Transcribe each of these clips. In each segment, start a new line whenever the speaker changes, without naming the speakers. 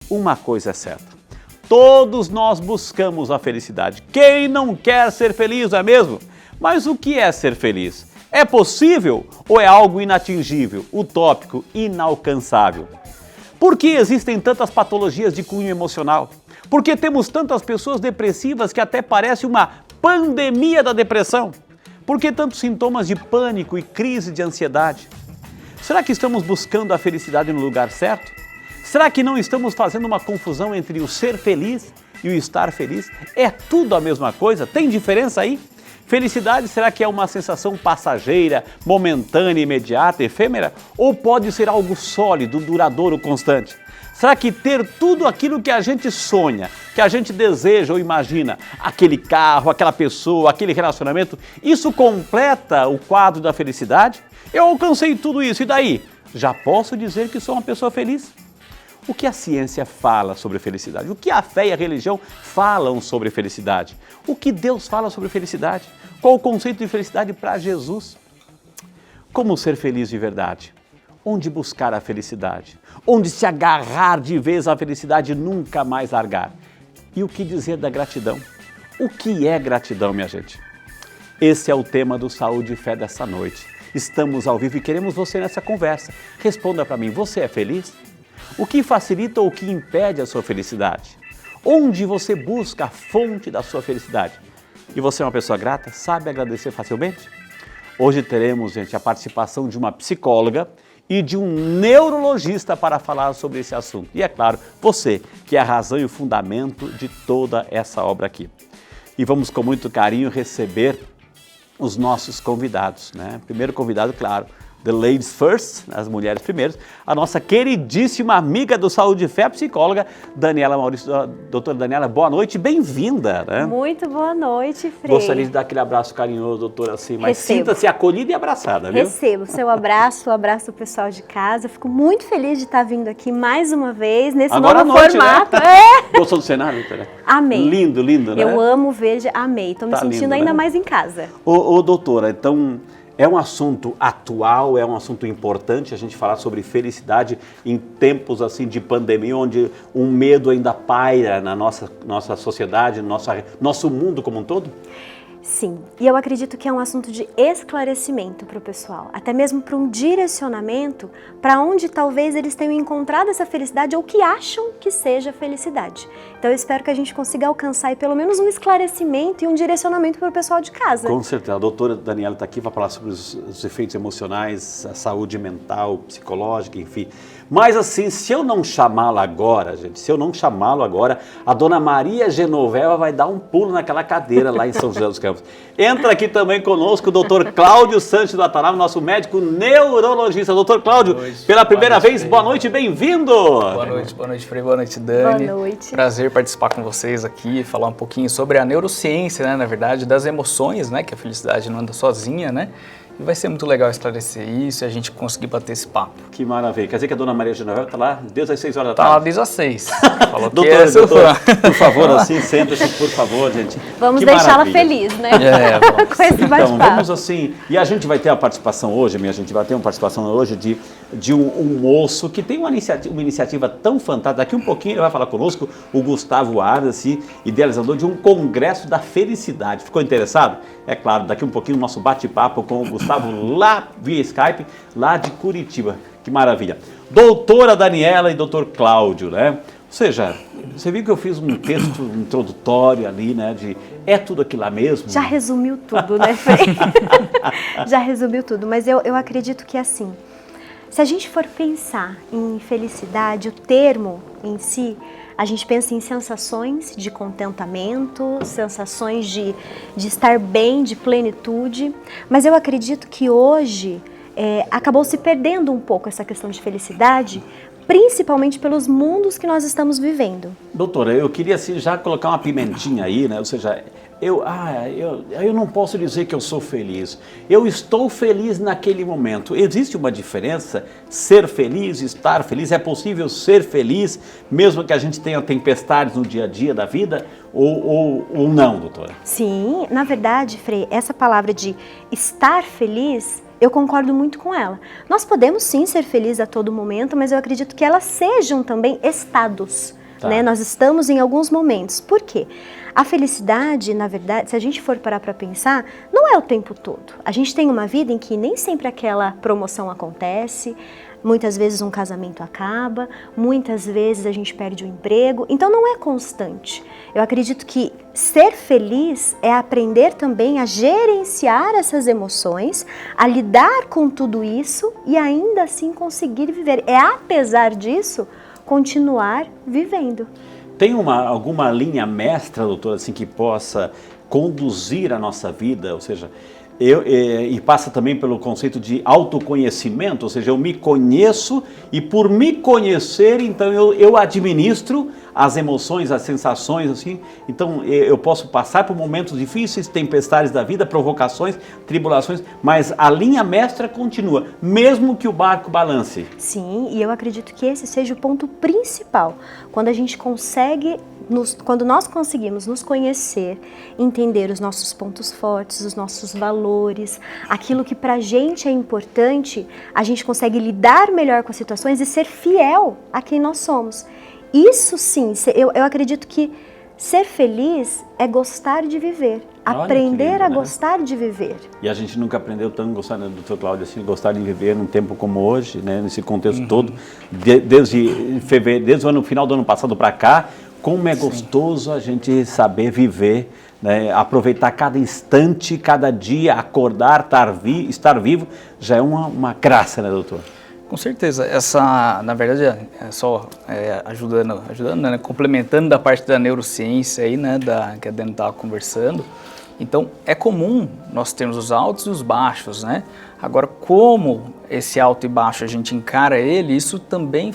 uma coisa é certa. Todos nós buscamos a felicidade. Quem não quer ser feliz, não é mesmo? Mas o que é ser feliz? É possível ou é algo inatingível, utópico, inalcançável? Por que existem tantas patologias de cunho emocional? Por que temos tantas pessoas depressivas que até parece uma pandemia da depressão? Por que tantos sintomas de pânico e crise de ansiedade? Será que estamos buscando a felicidade no lugar certo? Será que não estamos fazendo uma confusão entre o ser feliz e o estar feliz? É tudo a mesma coisa? Tem diferença aí? Felicidade será que é uma sensação passageira, momentânea, imediata, efêmera? Ou pode ser algo sólido, duradouro, constante? Será que ter tudo aquilo que a gente sonha, que a gente deseja ou imagina, aquele carro, aquela pessoa, aquele relacionamento, isso completa o quadro da felicidade? Eu alcancei tudo isso, e daí? Já posso dizer que sou uma pessoa feliz? O que a ciência fala sobre felicidade? O que a fé e a religião falam sobre felicidade? O que Deus fala sobre felicidade? Qual o conceito de felicidade para Jesus? Como ser feliz de verdade? Onde buscar a felicidade? Onde se agarrar de vez à felicidade e nunca mais largar? E o que dizer da gratidão? O que é gratidão, minha gente? Esse é o tema do Saúde e Fé dessa noite. Estamos ao vivo e queremos você nessa conversa. Responda para mim, você é feliz? O que facilita ou o que impede a sua felicidade? Onde você busca a fonte da sua felicidade? E você é uma pessoa grata? Sabe agradecer facilmente? Hoje teremos, gente, a participação de uma psicóloga e de um neurologista para falar sobre esse assunto. E é claro, você, que é a razão e o fundamento de toda essa obra aqui. E vamos com muito carinho receber os nossos convidados, né? Primeiro convidado, claro, The Ladies First, as mulheres primeiro, a nossa queridíssima amiga do Saúde e Fé, a psicóloga Daniela Maurício. Doutora Daniela, boa noite, bem-vinda, né?
Muito boa noite, Frei.
Gostaria de dar aquele abraço carinhoso, doutora, assim, mas sinta-se acolhida e abraçada, viu?
Recebo seu abraço, o abraço do pessoal de casa. Fico muito feliz de estar vindo aqui mais uma vez, nesse
agora
novo
noite,
formato.
Né? É. Gostou do cenário, doutora?
Amei.
Lindo, lindo, né?
Eu amo verde, amei. Estou me sentindo
lindo,
ainda
né?
mais em casa.
Ô, doutora, então... É um assunto atual, é um assunto importante a gente falar sobre felicidade em tempos assim de pandemia, onde um medo ainda paira na nossa sociedade, nosso mundo como um todo?
Sim, e eu acredito que é um assunto de esclarecimento para o pessoal, até mesmo para um direcionamento para onde talvez eles tenham encontrado essa felicidade ou que acham que seja felicidade. Então eu espero que a gente consiga alcançar aí pelo menos um esclarecimento e um direcionamento para o pessoal de casa.
Com certeza, a doutora Daniela está aqui para falar sobre os efeitos emocionais, a saúde mental, psicológica, enfim. Mas assim, se eu não chamá-la agora, gente, a dona Maria Genoveva vai dar um pulo naquela cadeira lá em São José dos Campos. Entra aqui também conosco o doutor Cláudio Santos do Ataná, nosso médico neurologista. Doutor Cláudio, pela primeira vez, boa noite, bem-vindo!
Boa noite, Frei, boa noite, Dani.
Boa noite.
Prazer participar com vocês aqui, falar um pouquinho sobre a neurociência, né, na verdade, das emoções, né, que a felicidade não anda sozinha, né? E vai ser muito legal esclarecer isso e a gente conseguir bater esse papo.
Que maravilha. Quer dizer que a dona Maria Genoveva está lá desde as 6 horas da
Tá
tarde?
lá desde as 6. Falou que
doutor, por favor, assim, senta-se, por favor, gente.
Vamos
que
deixá-la
maravilha.
feliz, né?
vamos.
Com esse
Então,
bate-papo.
vamos assim, e a gente vai ter a participação hoje, minha gente, vai ter uma participação hoje de um moço que tem uma iniciativa tão fantástica. Daqui um pouquinho ele vai falar conosco, o Gustavo Ardas, assim, idealizador de um congresso da felicidade. Ficou interessado? É claro, daqui um pouquinho o nosso bate-papo com o Gustavo lá via Skype, lá de Curitiba. Que maravilha. Doutora Daniela e doutor Cláudio, né? Ou seja, você viu que eu fiz um texto introdutório ali, né, de é tudo aquilo lá mesmo?
Já resumiu tudo, né, Frei? Já resumiu tudo, mas eu acredito que assim, se a gente for pensar em felicidade, o termo em si, a gente pensa em sensações de contentamento, sensações de estar bem, de plenitude, mas eu acredito que hoje acabou se perdendo um pouco essa questão de felicidade, principalmente pelos mundos que nós estamos vivendo.
Doutora, eu queria assim, já colocar uma pimentinha aí, né? Ou seja, eu não posso dizer que eu sou feliz. Eu estou feliz naquele momento. Existe uma diferença? Ser feliz, estar feliz? É possível ser feliz mesmo que a gente tenha tempestades no dia a dia da vida? Ou não, doutora?
Sim, na verdade, Frei, essa palavra de estar feliz, eu concordo muito com ela. Nós podemos sim ser felizes a todo momento, mas eu acredito que elas sejam também estados. né? Nós estamos em alguns momentos. Por quê? A felicidade, na verdade, se a gente for parar para pensar, não é o tempo todo. A gente tem uma vida em que nem sempre aquela promoção acontece, muitas vezes um casamento acaba, muitas vezes a gente perde o emprego, então não é constante. Eu acredito que ser feliz é aprender também a gerenciar essas emoções, a lidar com tudo isso e ainda assim conseguir viver. É, apesar disso, continuar vivendo.
Tem alguma linha mestra, doutora, assim, que possa conduzir a nossa vida, ou seja, e passa também pelo conceito de autoconhecimento, ou seja, eu me conheço e por me conhecer, então eu administro as emoções, as sensações, assim, então eu posso passar por momentos difíceis, tempestades da vida, provocações, tribulações, mas a linha mestra continua, mesmo que o barco balance.
Sim, e eu acredito que esse seja o ponto principal, quando a gente consegue, quando nós conseguimos nos conhecer, entender os nossos pontos fortes, os nossos valores, aquilo que pra gente é importante, a gente consegue lidar melhor com as situações e ser fiel a quem nós somos. Isso sim, eu acredito que ser feliz é gostar de viver, aprender lindo, a gostar de viver.
E a gente nunca aprendeu tanto gostar, né, Dr. Cláudio, assim, gostar de viver num tempo como hoje, né, nesse contexto todo, desde fevereiro, desde o final do ano passado para cá, como é gostoso a gente saber viver, né, aproveitar cada instante, cada dia, acordar, estar vivo, já é uma graça, né, doutor?
Com certeza, na verdade, é só ajudando, né, complementando da parte da neurociência aí, né, que a Dani estava conversando. Então, é comum nós termos os altos e os baixos, né? Agora, como esse alto e baixo a gente encara ele, isso também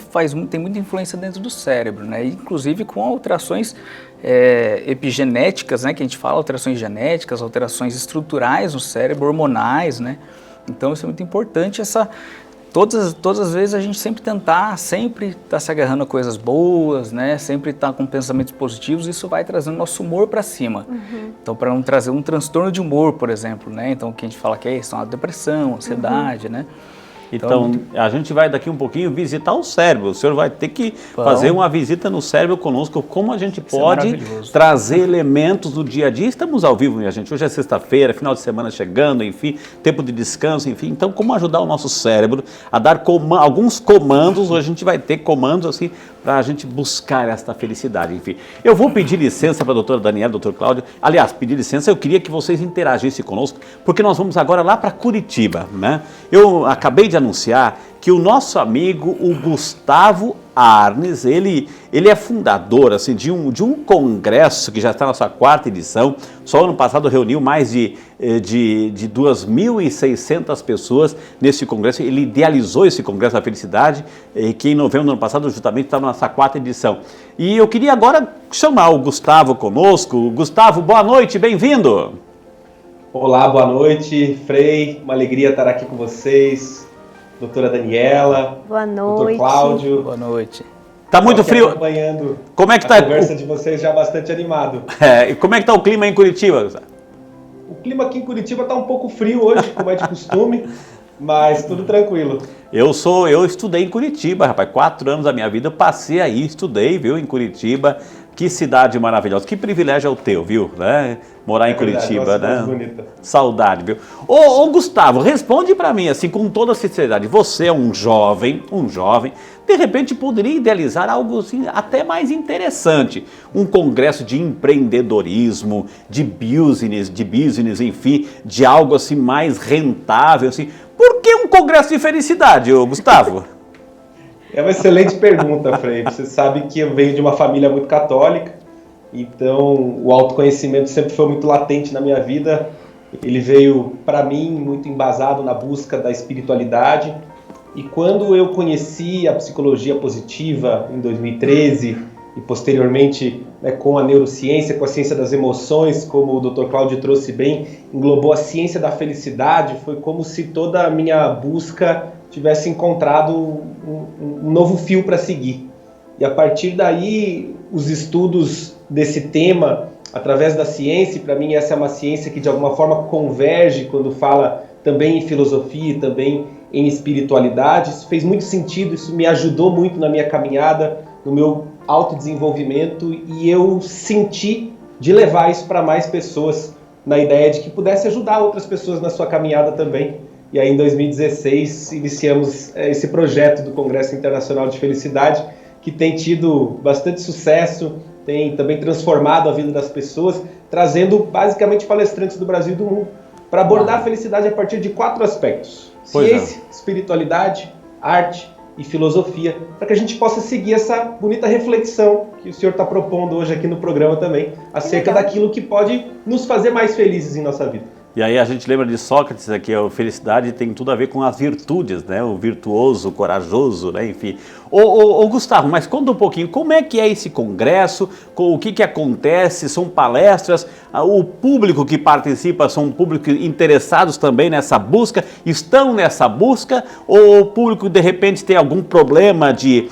tem muita influência dentro do cérebro, né? Inclusive com alterações epigenéticas, né? Que a gente fala, alterações genéticas, alterações estruturais no cérebro, hormonais, né? Então, isso é muito importante, todas as vezes a gente sempre estar se agarrando a coisas boas, né? Sempre estar com pensamentos positivos, isso vai trazendo nosso humor para cima. Então, para não trazer um transtorno de humor, por exemplo, né? Então, o que a gente fala que é isso, uma depressão, ansiedade, né?
Então, a gente vai daqui um pouquinho visitar o cérebro. O senhor vai ter que fazer uma visita no cérebro conosco. Como a gente pode trazer elementos do dia a dia. Estamos ao vivo, minha gente. Hoje é sexta-feira, final de semana chegando, enfim, tempo de descanso, enfim. Então, como ajudar o nosso cérebro a dar alguns comandos. Hoje a gente vai ter comandos assim para a gente buscar esta felicidade, enfim. Eu vou pedir licença para a doutora Daniela, doutor Cláudio. Aliás, pedir licença, eu queria que vocês interagissem conosco, porque nós vamos agora lá para Curitiba, né? Eu acabei de anunciar que o nosso amigo, o Gustavo Arnes, ele é fundador assim, de um congresso que já está na sua 4ª edição. Só ano passado reuniu mais de 2.600 pessoas nesse congresso. Ele idealizou esse congresso da felicidade, que em novembro do ano passado justamente estava na sua 4ª edição. E eu queria agora chamar o Gustavo conosco. Gustavo, boa noite, bem-vindo.
Olá, boa noite, Frei, uma alegria estar aqui com vocês. Doutora Daniela,
boa noite.
Doutor Cláudio.
Boa noite.
Tá muito frio.
Acompanhando
como é que tá
a conversa de vocês já bastante animado.
E como é que tá o clima em Curitiba?
O clima aqui em Curitiba está um pouco frio hoje, como é de costume, mas tudo tranquilo.
Eu estudei em Curitiba, rapaz, 4 anos da minha vida eu passei aí, estudei, viu, em Curitiba. Que cidade maravilhosa, que privilégio é o teu, viu, né? Morar em Curitiba, né?
Bonita.
Saudade, viu? Ô Gustavo, responde pra mim, assim, com toda sinceridade. Você é um jovem, de repente poderia idealizar algo assim, até mais interessante. Um congresso de empreendedorismo, de business, enfim, de algo assim mais rentável, assim. Por que um congresso de felicidade, ô Gustavo?
É uma excelente pergunta, Frei. Você sabe que eu venho de uma família muito católica, então o autoconhecimento sempre foi muito latente na minha vida. Ele veio, para mim, muito embasado na busca da espiritualidade. E quando eu conheci a psicologia positiva em 2013 e posteriormente, né, com a neurociência, com a ciência das emoções, como o Dr. Cláudio trouxe bem, englobou a ciência da felicidade, foi como se toda a minha busca tivesse encontrado um novo fio para seguir. E a partir daí, os estudos desse tema, através da ciência, para mim essa é uma ciência que de alguma forma converge quando fala também em filosofia, também em espiritualidade. Isso fez muito sentido, isso me ajudou muito na minha caminhada, no meu autodesenvolvimento, e eu senti de levar isso para mais pessoas, na ideia de que pudesse ajudar outras pessoas na sua caminhada também. E aí em 2016 iniciamos esse projeto do Congresso Internacional de Felicidade, que tem tido bastante sucesso, tem também transformado a vida das pessoas, trazendo basicamente palestrantes do Brasil e do mundo para abordar a felicidade a partir de 4 aspectos: ciência, espiritualidade, arte e filosofia, para que a gente possa seguir essa bonita reflexão que o senhor está propondo hoje aqui no programa também, acerca daquilo que pode nos fazer mais felizes em nossa vida.
E aí a gente lembra de Sócrates aqui, a felicidade tem tudo a ver com as virtudes, né? O virtuoso, o corajoso, né? Enfim. Ô Gustavo, mas conta um pouquinho, como é que é esse congresso, o que acontece, são palestras, o público que participa são público interessados também nessa busca, estão nessa busca, ou o público de repente tem algum problema de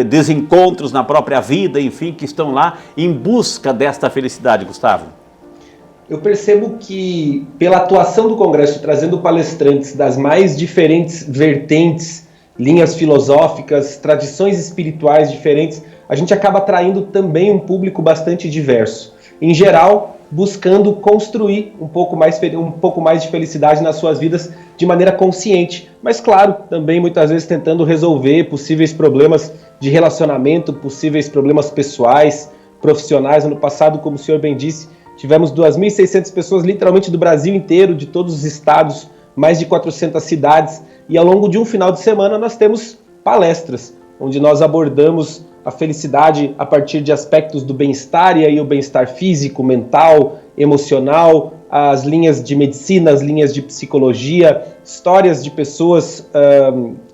desencontros na própria vida, enfim, que estão lá em busca desta felicidade, Gustavo?
Eu percebo que, pela atuação do Congresso, trazendo palestrantes das mais diferentes vertentes, linhas filosóficas, tradições espirituais diferentes, a gente acaba atraindo também um público bastante diverso. Em geral, buscando construir um pouco mais de felicidade nas suas vidas de maneira consciente. Mas, claro, também muitas vezes tentando resolver possíveis problemas de relacionamento, possíveis problemas pessoais, profissionais. Ano passado, como o senhor bem disse, tivemos 2.600 pessoas, literalmente do Brasil inteiro, de todos os estados, mais de 400 cidades. E ao longo de um final de semana nós temos palestras, onde nós abordamos a felicidade a partir de aspectos do bem-estar, e aí o bem-estar físico, mental, emocional, as linhas de medicina, as linhas de psicologia, histórias de pessoas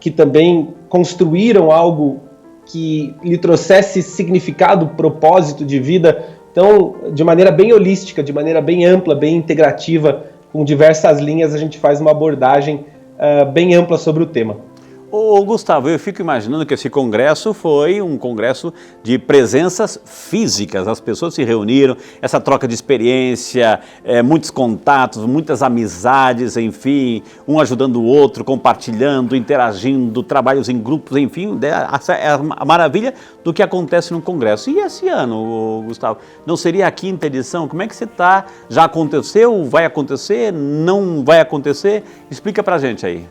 que também construíram algo que lhe trouxesse significado, propósito de vida. Então, de maneira bem holística, de maneira bem ampla, bem integrativa, com diversas linhas, a gente faz uma abordagem bem ampla sobre o tema.
Ô Gustavo, eu fico imaginando que esse congresso foi um congresso de presenças físicas, as pessoas se reuniram, essa troca de experiência, muitos contatos, muitas amizades, enfim, um ajudando o outro, compartilhando, interagindo, trabalhos em grupos, enfim, é a maravilha do que acontece no congresso. E esse ano, Gustavo, não seria a 5ª edição? Como é que você está? Já aconteceu? Vai acontecer? Não vai acontecer? Explica pra gente aí.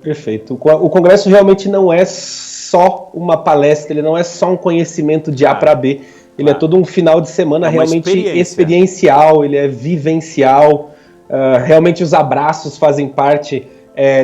Perfeito. O congresso realmente não é só uma palestra, ele não é só um conhecimento de A para B, ele é todo um final de semana realmente experiencial, ele é vivencial, realmente os abraços fazem parte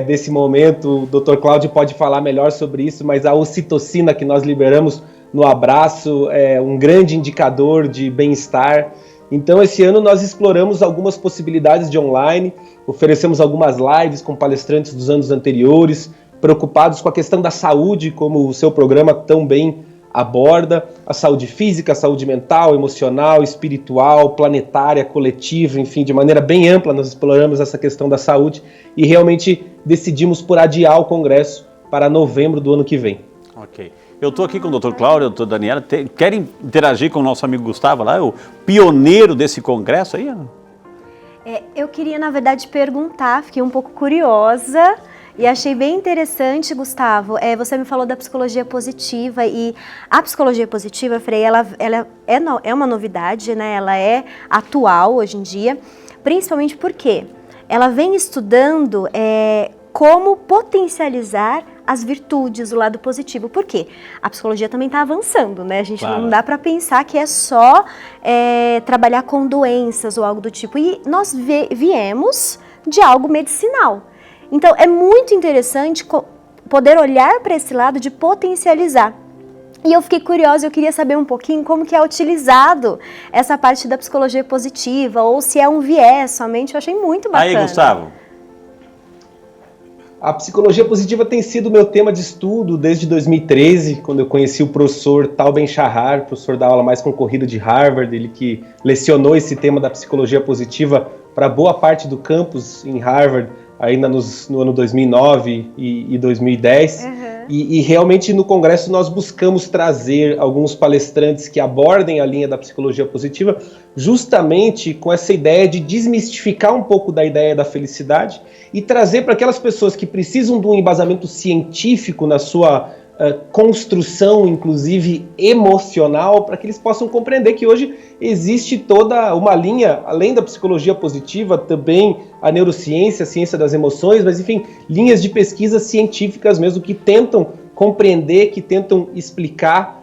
desse momento. O Dr. Cláudio pode falar melhor sobre isso, mas a ocitocina que nós liberamos no abraço é um grande indicador de bem-estar. Então, esse ano nós exploramos algumas possibilidades de online, oferecemos algumas lives com palestrantes dos anos anteriores, preocupados com a questão da saúde, como o seu programa tão bem aborda, a saúde física, a saúde mental, emocional, espiritual, planetária, coletiva, enfim, de maneira bem ampla nós exploramos essa questão da saúde e realmente decidimos por adiar o congresso para novembro do ano que vem.
Ok. Eu estou aqui com o Dr. Cláudio, a doutora Daniela. Querem interagir com o nosso amigo Gustavo lá, o pioneiro desse congresso aí?
Eu queria, na verdade, perguntar, fiquei um pouco curiosa e achei bem interessante, Gustavo. Você me falou da psicologia positiva, e a psicologia positiva, Frei, ela é uma novidade, né? Ela é atual hoje em dia, principalmente porque ela vem estudando como potencializar as virtudes, o lado positivo. Por quê? A psicologia também está avançando, né? A gente não dá para pensar que é só trabalhar com doenças ou algo do tipo. E nós viemos de algo medicinal. Então, é muito interessante poder olhar para esse lado de potencializar. E eu fiquei curiosa, eu queria saber um pouquinho como que é utilizado essa parte da psicologia positiva, ou se é um viés somente. Eu achei muito bacana.
Aí, Gustavo.
A psicologia positiva tem sido meu tema de estudo desde 2013, quando eu conheci o professor Tal Ben-Shahar, professor da aula mais concorrida de Harvard, ele que lecionou esse tema da psicologia positiva para boa parte do campus em Harvard, ainda no ano 2009 e 2010. E realmente no congresso nós buscamos trazer alguns palestrantes que abordem a linha da psicologia positiva, justamente com essa ideia de desmistificar um pouco da ideia da felicidade e trazer para aquelas pessoas que precisam de um embasamento científico na sua construção, inclusive emocional, para que eles possam compreender que hoje existe toda uma linha, além da psicologia positiva, também a neurociência, a ciência das emoções, mas enfim, linhas de pesquisa científicas mesmo que tentam compreender, que tentam explicar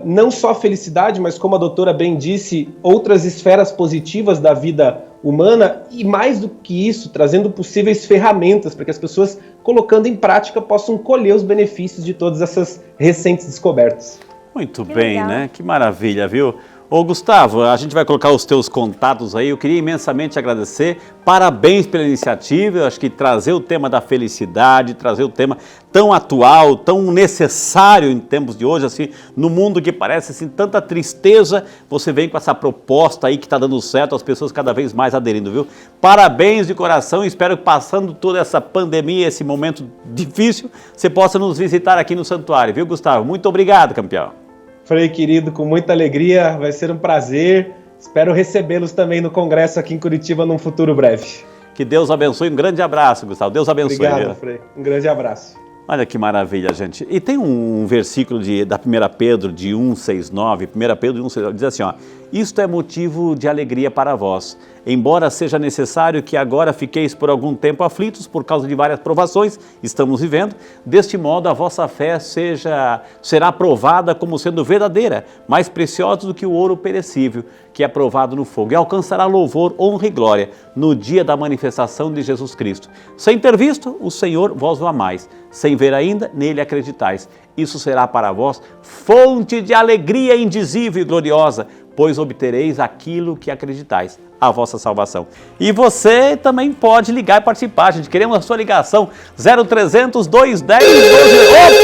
não só a felicidade, mas como a doutora bem disse, outras esferas positivas da vida humana e mais do que isso, trazendo possíveis ferramentas para que as pessoas, colocando em prática, possam colher os benefícios de todas essas recentes descobertas.
Muito
Que
bem,
legal.
né? Que maravilha, viu? Ô Gustavo, a gente vai colocar os teus contatos aí, eu queria imensamente agradecer, parabéns pela iniciativa, eu acho que trazer o tema da felicidade, trazer o tema tão atual, tão necessário em tempos de hoje, assim, no mundo que parece assim, tanta tristeza, você vem com essa proposta aí que está dando certo, as pessoas cada vez mais aderindo, viu? Parabéns de coração, espero que passando toda essa pandemia, esse momento difícil, você possa nos visitar aqui no santuário, viu Gustavo? Muito obrigado, campeão.
Frei querido, com muita alegria, vai ser um prazer. Espero recebê-los também no congresso aqui em Curitiba num futuro breve.
Que Deus abençoe, um grande abraço, Gustavo. Deus abençoe.
Obrigado,
Viu?
Frei. Um grande abraço.
Olha que maravilha, gente. E tem um versículo da 1 Pedro de 1,6,9, 1 Pedro 1,6,9, diz assim, ó, isto é motivo de alegria para vós, embora seja necessário que agora fiqueis por algum tempo aflitos por causa de várias provações, estamos vivendo, deste modo a vossa fé será provada como sendo verdadeira, mais preciosa do que o ouro perecível, que é provado no fogo, e alcançará louvor, honra e glória no dia da manifestação de Jesus Cristo. Sem ter visto, o Senhor vós o amais, sem ver ainda, nele acreditais. Isso será para vós fonte de alegria indizível e gloriosa, pois obtereis aquilo que acreditais, a vossa salvação. E você também pode ligar e participar, gente. Queremos a sua ligação, 0300 210 12.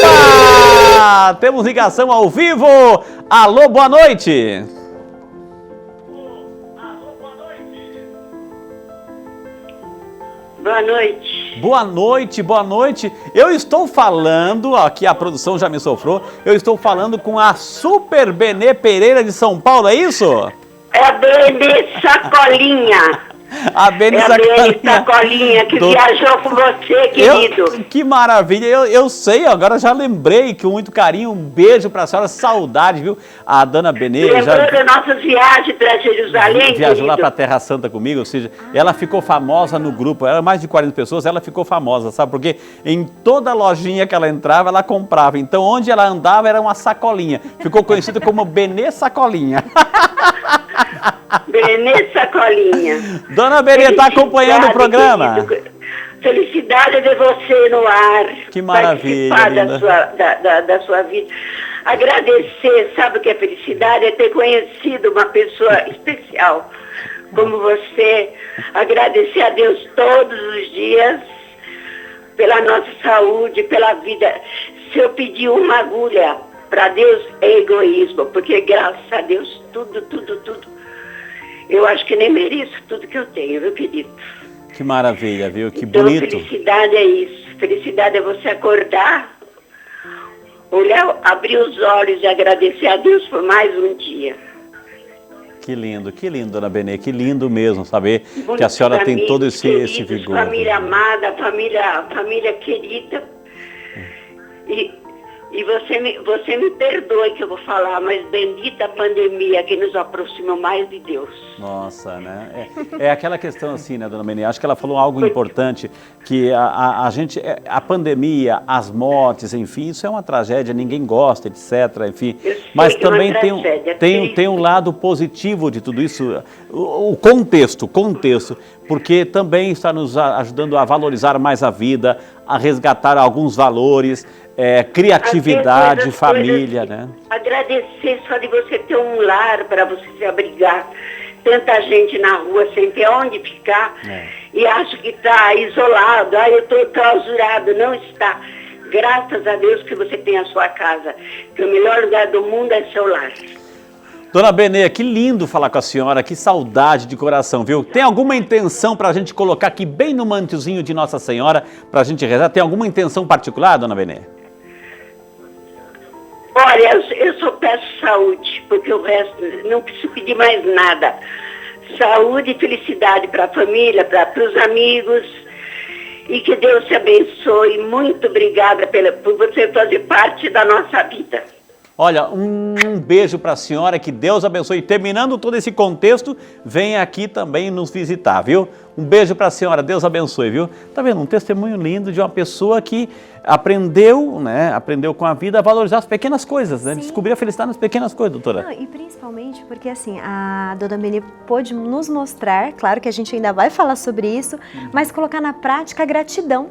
Opa! Temos ligação ao vivo. Alô, boa noite.
Boa noite.
Boa noite, boa noite. Eu estou falando, aqui a produção já me sofreu, eu estou falando com a Super Benê Pereira de São Paulo, é isso?
É a Benê Sacolinha.
A Benê
É a Benê Sacolinha que viajou com você, querido.
Que maravilha, eu sei, agora já lembrei, com muito carinho, um beijo para a senhora, saudade, viu? A dona Benê
Lembrou da nossa viagem para Jerusalém,
viajou lá
querido?
para a Terra Santa comigo, ou seja, ela ficou famosa no grupo, era mais de 40 pessoas, ela ficou famosa, sabe? Porque em toda lojinha que ela entrava, ela comprava, então onde ela andava era uma sacolinha, ficou conhecida como Benê Sacolinha.
Benê Sacolinha.
Dona Benê, está acompanhando o programa?
Querido. Felicidade de você no ar.
Que maravilha,
participar da sua vida. Agradecer, sabe o que é felicidade? É ter conhecido uma pessoa especial como você. Agradecer a Deus todos os dias pela nossa saúde, pela vida. Se eu pedir uma agulha para Deus, é egoísmo, porque graças a Deus, tudo. Eu acho que nem mereço tudo que eu tenho, meu querido.
Que maravilha, viu? Que
então,
bonito.
Felicidade é isso. Felicidade é você acordar, olhar, abrir os olhos e agradecer a Deus por mais um dia.
Que lindo, dona Benê, que lindo mesmo saber que a senhora tem todo esse vigor.
Família amada, família querida. E você me perdoe que eu vou falar, mas bendita a pandemia que nos aproximou mais de Deus.
Nossa, né? É aquela questão assim, né, dona Benê? Acho que ela falou algo importante, que a pandemia, as mortes, enfim, isso é uma tragédia, ninguém gosta, etc, enfim. Mas também tem um lado positivo de tudo isso, o contexto, porque também está nos ajudando a valorizar mais a vida, a resgatar alguns valores, criatividade, família, né?
Agradecer só de você ter um lar para você se abrigar. Tanta gente na rua sem ter onde ficar e acha que está isolado, eu estou clausurado. Não está. Graças a Deus que você tem a sua casa, que o melhor lugar do mundo é seu lar.
Dona Benê, que lindo falar com a senhora, que saudade de coração, viu? Tem alguma intenção para a gente colocar aqui bem no mantozinho de Nossa Senhora, para a gente rezar? Tem alguma intenção particular, dona Benê?
Olha, eu só peço saúde, porque o resto não preciso pedir mais nada. Saúde e felicidade para a família, para os amigos e que Deus te abençoe. Muito obrigada por você fazer parte da nossa vida.
Olha, um beijo para a senhora, que Deus abençoe. Terminando todo esse contexto, vem aqui também nos visitar, viu? Um beijo para a senhora, Deus abençoe, viu? Tá vendo? Um testemunho lindo de uma pessoa que aprendeu, né? Aprendeu com a vida a valorizar as pequenas coisas, né?
Sim.
Descobrir a felicidade nas pequenas coisas, doutora.
Não, e principalmente porque assim, a dona Beni pôde nos mostrar, claro que a gente ainda vai falar sobre isso, mas colocar na prática a gratidão,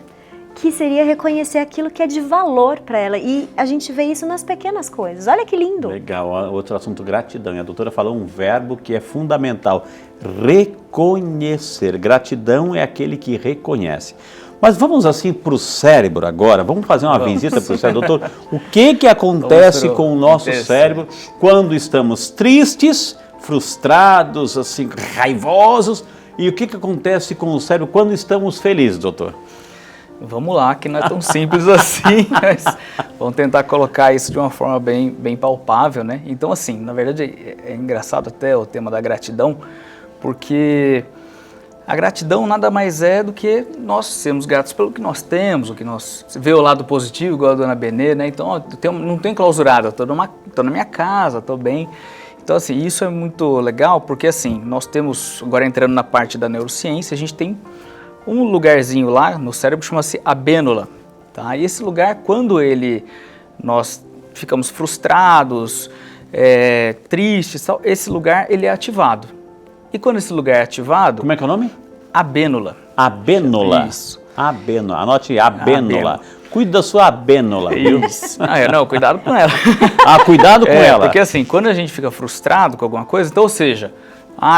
que seria reconhecer aquilo que é de valor para ela. E a gente vê isso nas pequenas coisas. Olha que lindo.
Legal, outro assunto, gratidão. E a doutora falou um verbo que é fundamental, reconhecer. Gratidão é aquele que reconhece. Mas vamos assim para o cérebro agora, vamos fazer uma visita para o cérebro. Doutor, o que acontece com o nosso cérebro quando estamos tristes, frustrados, assim, raivosos? E o que acontece com o cérebro quando estamos felizes, doutor?
Vamos lá, que não é tão simples assim, mas vamos tentar colocar isso de uma forma bem palpável, né? Então, assim, na verdade é engraçado até o tema da gratidão, porque a gratidão nada mais é do que nós sermos gratos pelo que nós temos, o que nós... Você vê o lado positivo, igual a dona Benê, né? Então, não tenho clausurado, estou na minha casa, estou bem. Então, assim, isso é muito legal, porque, assim, nós temos, agora entrando na parte da neurociência, a gente tem um lugarzinho lá no cérebro, chama-se abênula, tá? E esse lugar, quando nós ficamos frustrados, tristes, esse lugar ele é ativado. E quando esse lugar é ativado...
Como é que é o nome?
Abênula.
Abênula. Isso. Abênula. Anote abênula. Cuide da sua abênula, viu?
Isso. Não, cuidado com ela.
Cuidado com ela.
Porque assim, quando a gente fica frustrado com alguma coisa, então, ou seja...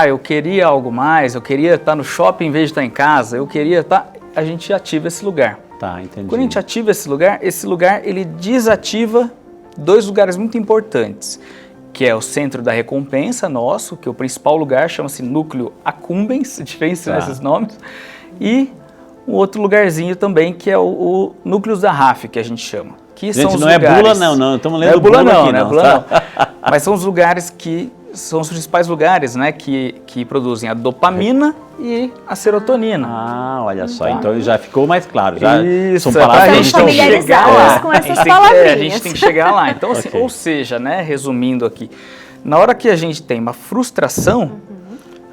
eu queria algo mais, eu queria estar no shopping em vez de estar em casa, eu queria estar... A gente ativa esse lugar.
Tá, entendi.
Quando a gente ativa esse lugar ele desativa dois lugares muito importantes, que é o centro da recompensa nosso, que é o principal lugar, chama-se núcleo accumbens, diferente nesses nomes, e um outro lugarzinho também, que é o núcleo Zahav, que a gente chama. Que
gente,
são os
não
lugares...
é bula não, estamos lendo
bula
aqui,
não,
não,
bula
tá?
não. Mas são os lugares que são os principais lugares, né, que produzem a dopamina e a serotonina.
Olha só, então já ficou mais claro.
Isso,
são palavras
a gente familiarizadas com essas palavrinhas.
A gente tem que chegar lá. Então, assim, ou seja, né, resumindo aqui, na hora que a gente tem uma frustração,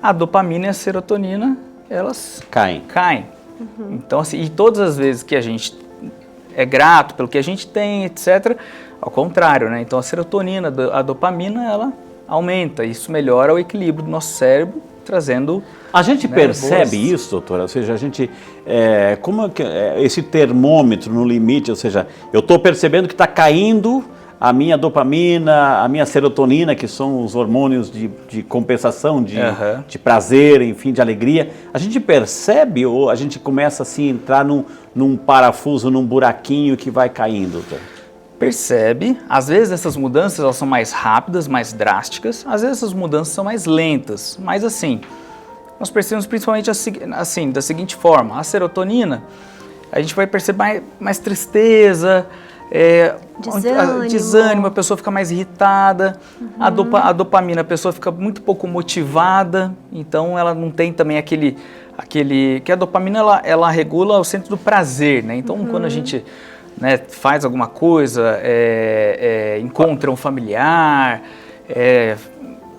a dopamina e a serotonina, elas caem. Então, assim, e todas as vezes que a gente é grato pelo que a gente tem, etc., ao contrário, né? Então, a serotonina, a dopamina, ela aumenta. Isso melhora o equilíbrio do nosso cérebro, trazendo...
A gente percebe isso, doutora? Ou seja, a gente... como é que esse termômetro no limite, ou seja, eu estou percebendo que está caindo a minha dopamina, a minha serotonina, que são os hormônios de compensação, de prazer, enfim, de alegria. A gente percebe ou a gente começa assim a entrar num parafuso, num buraquinho que vai caindo, doutor?
Percebe, às vezes essas mudanças elas são mais rápidas, mais drásticas, às vezes essas mudanças são mais lentas, mas assim, nós percebemos principalmente assim, da seguinte forma, a serotonina, a gente vai perceber mais tristeza, desânimo, a pessoa fica mais irritada, a dopamina, a pessoa fica muito pouco motivada, então ela não tem também que a dopamina ela regula o centro do prazer, né? Então quando a gente faz alguma coisa, encontra um familiar,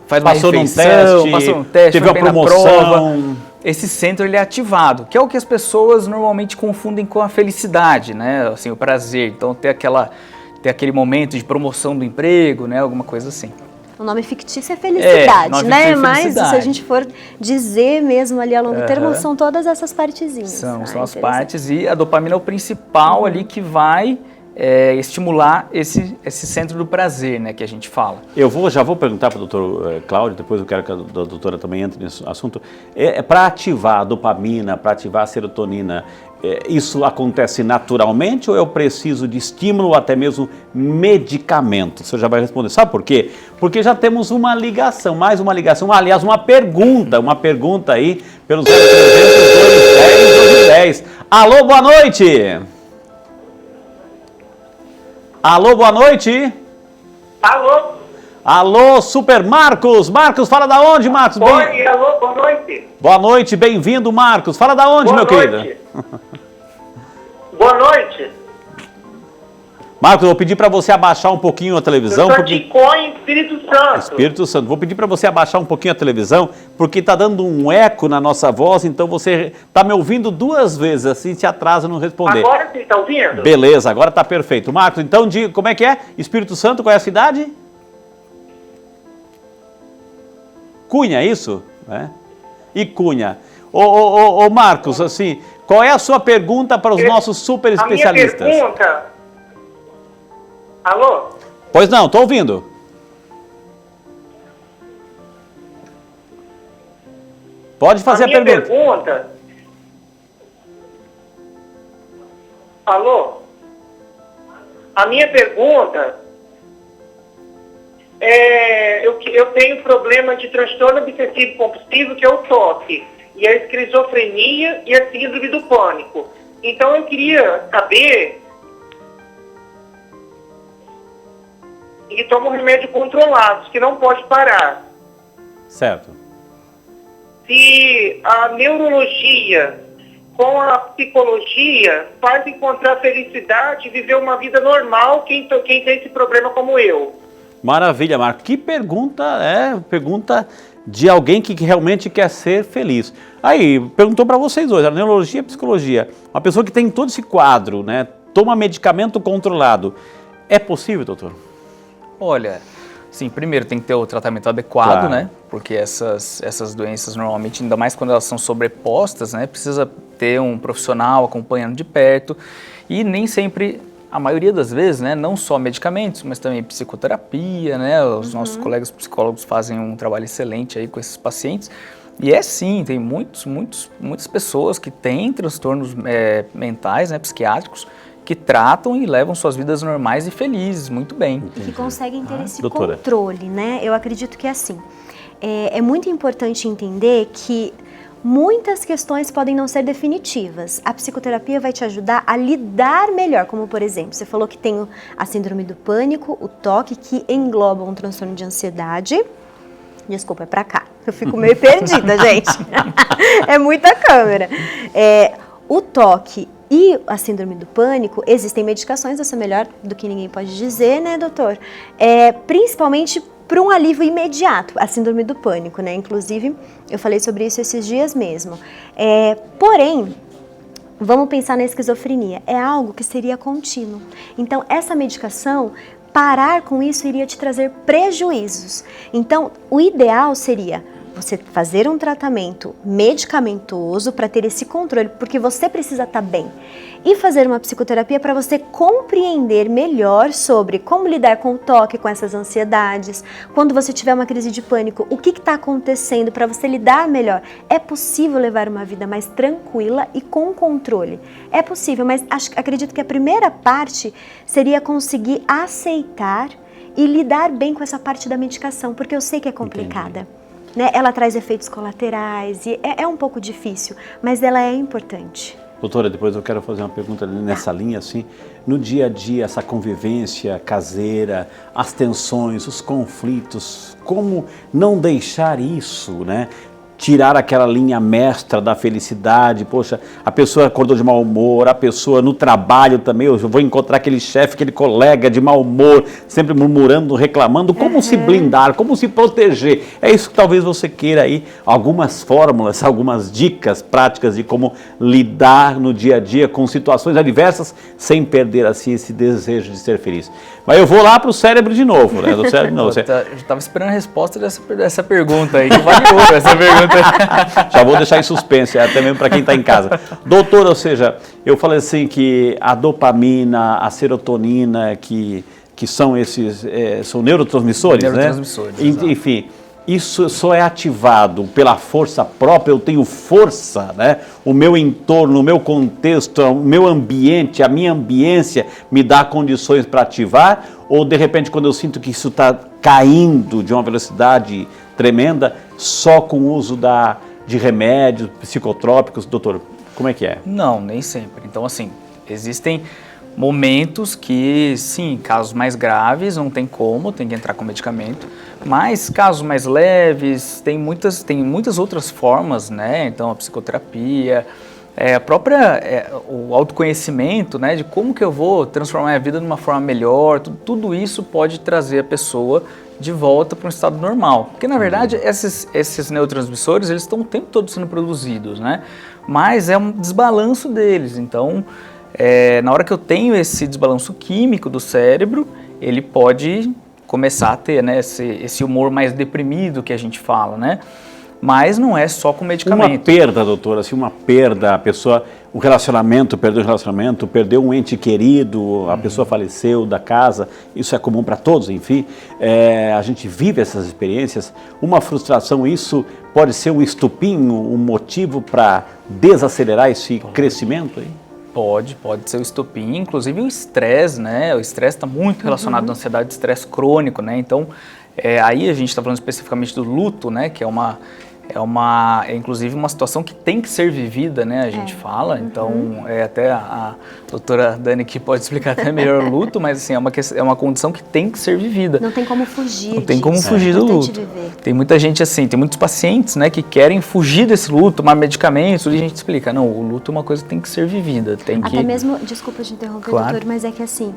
faz uma refeição, passou num teste,
teve uma promoção.
Prova, esse centro ele é ativado, que é o que as pessoas normalmente confundem com a felicidade, né? Assim, o prazer. Então tem aquele momento de promoção do emprego, né? Alguma coisa assim.
O nome fictício é felicidade, né? Mas se a gente for dizer mesmo ali ao longo do termo, são todas essas partezinhas.
São as partes e a dopamina é o principal ali que vai estimular esse centro do prazer, né, que a gente fala.
Já vou perguntar para o doutor Cláudio, depois eu quero que a doutora também entre nesse assunto. Para ativar a dopamina, para ativar a serotonina, isso acontece naturalmente ou eu preciso de estímulo ou até mesmo medicamento? Você já vai responder. Sabe por quê? Porque já temos uma ligação, mais uma ligação, aliás, uma pergunta aí pelos 0300-210-1210. Alô, boa noite! Alô, boa noite! Alô, Super Marcos! Marcos, fala da onde, Marcos?
Oi, alô, boa noite!
Boa noite, bem-vindo, Marcos. Fala da onde, meu querido?
Boa noite.
Marcos, eu vou pedir para você abaixar um pouquinho a televisão.
Eu sou de Conha, Espírito Santo.
Espírito Santo. Vou pedir para você abaixar um pouquinho a televisão, porque está dando um eco na nossa voz, então você está me ouvindo 2 vezes, assim se atrasa não responder.
Agora você está ouvindo?
Beleza, agora está perfeito. Marcos, então, como é que é? Espírito Santo, qual é a cidade? Cunha, é isso? É. E Cunha. Ô Marcos, assim, qual é a sua pergunta para os nossos super especialistas?
A minha pergunta... Alô?
Pois não, estou ouvindo. Pode fazer a pergunta.
Minha pergunta... Alô? A minha pergunta é... Eu tenho problema de transtorno obsessivo compulsivo, que é o TOC, e a esquizofrenia e a síndrome do pânico. Então eu queria saber... E toma um remédio controlado, que não pode parar.
Certo.
Se a neurologia com a psicologia faz encontrar felicidade e viver uma vida normal quem tem esse problema como eu.
Maravilha, Marcos. Que pergunta pergunta de alguém que realmente quer ser feliz. Aí, perguntou para vocês hoje, a neurologia e a psicologia. Uma pessoa que tem todo esse quadro, né? Toma medicamento controlado. É possível, doutor?
Olha, sim, primeiro tem que ter o tratamento adequado,
Claro.
né? Porque essas doenças normalmente, ainda mais quando elas são sobrepostas, né? Precisa ter um profissional acompanhando de perto e nem sempre, a maioria das vezes, né? Não só medicamentos, mas também psicoterapia, né? Os nossos colegas psicólogos fazem um trabalho excelente aí com esses pacientes. E sim, tem muitas pessoas que têm transtornos mentais, né? Psiquiátricos, que tratam e levam suas vidas normais e felizes, muito bem.
E que conseguem ter esse
doutora.
controle, né? Eu acredito que é assim. É muito importante entender que muitas questões podem não ser definitivas. A psicoterapia vai te ajudar a lidar melhor, como por exemplo, você falou que tem a síndrome do pânico, o TOC, que engloba um transtorno de ansiedade. Desculpa, é pra cá. Eu fico meio perdida, gente. É muita câmera. O TOC e a síndrome do pânico, existem medicações, essa é melhor do que ninguém pode dizer, né, doutor? Principalmente para um alívio imediato, a síndrome do pânico, né? Inclusive, eu falei sobre isso esses dias mesmo. Porém, vamos pensar na esquizofrenia. É algo que seria contínuo. Então, essa medicação, parar com isso iria te trazer prejuízos. Então, o ideal seria você fazer um tratamento medicamentoso para ter esse controle, porque você precisa estar bem. E fazer uma psicoterapia para você compreender melhor sobre como lidar com o TOC, com essas ansiedades. Quando você tiver uma crise de pânico, o que está acontecendo para você lidar melhor? É possível levar uma vida mais tranquila e com controle. É possível, mas acredito que a primeira parte seria conseguir aceitar e lidar bem com essa parte da medicação, porque eu sei que é complicada. Né? Ela traz efeitos colaterais e é um pouco difícil, mas ela é importante.
Doutora, depois eu quero fazer uma pergunta nessa linha, assim, no dia a dia, essa convivência caseira, as tensões, os conflitos, como não deixar isso, né? Tirar aquela linha mestra da felicidade, poxa, a pessoa acordou de mau humor, a pessoa no trabalho também, eu vou encontrar aquele chefe, aquele colega de mau humor, sempre murmurando, reclamando, como se blindar, como se proteger. É isso que talvez você queira aí, algumas fórmulas, algumas dicas práticas de como lidar no dia a dia com situações adversas, sem perder assim esse desejo de ser feliz. Mas eu vou lá para o cérebro de novo, né? Do cérebro, não,
Eu estava esperando a resposta dessa pergunta aí, que vale ouro essa pergunta.
Já vou deixar em suspense, até mesmo para quem está em casa. Doutor, ou seja, eu falei assim que a dopamina, a serotonina, que são esses, são neurotransmissores,
Neurotransmissores,
né?
exato.
Enfim, isso só é ativado pela força própria, eu tenho força, né? O meu entorno, o meu contexto, o meu ambiente, a minha ambiência me dá condições para ativar? Ou de repente quando eu sinto que isso está caindo de uma velocidade tremenda, só com o uso de remédios psicotrópicos, doutor, como é que é?
Não, nem sempre. Então, assim, existem momentos que, sim, casos mais graves, não tem como, tem que entrar com medicamento, mas casos mais leves, tem muitas outras formas, né? Então, a psicoterapia, o autoconhecimento, né, de como que eu vou transformar a minha vida de uma forma melhor, tudo isso pode trazer a pessoa de volta para um estado normal. Porque, na verdade, esses neurotransmissores, eles estão o tempo todo sendo produzidos, né? Mas é um desbalanço deles. Então, na hora que eu tenho esse desbalanço químico do cérebro, ele pode começar a ter, né, esse humor mais deprimido que a gente fala, né? Mas não é só com medicamento.
Uma perda, doutora, assim, uma perda, a pessoa, perdeu um relacionamento, perdeu um ente querido, a pessoa faleceu da casa, isso é comum para todos, enfim, a gente vive essas experiências, uma frustração, isso pode ser um estupim, um motivo para desacelerar esse crescimento aí?
Pode ser o estopim, inclusive o estresse, né? O estresse está muito relacionado à ansiedade, estresse crônico, né? Então, aí a gente está falando especificamente do luto, né? Que é inclusive uma situação que tem que ser vivida, né? A gente fala, então até a doutora Dani que pode explicar até melhor o luto, mas assim, é uma condição que tem que ser vivida.
Não tem como fugir.
Não tem como fugir do luto. Tem muita gente assim, tem muitos pacientes, né, que querem fugir desse luto, tomar medicamentos, e a gente explica, não, o luto é uma coisa que tem que ser vivida.
Até mesmo, desculpa te interromper,
claro,
doutor, mas é que assim,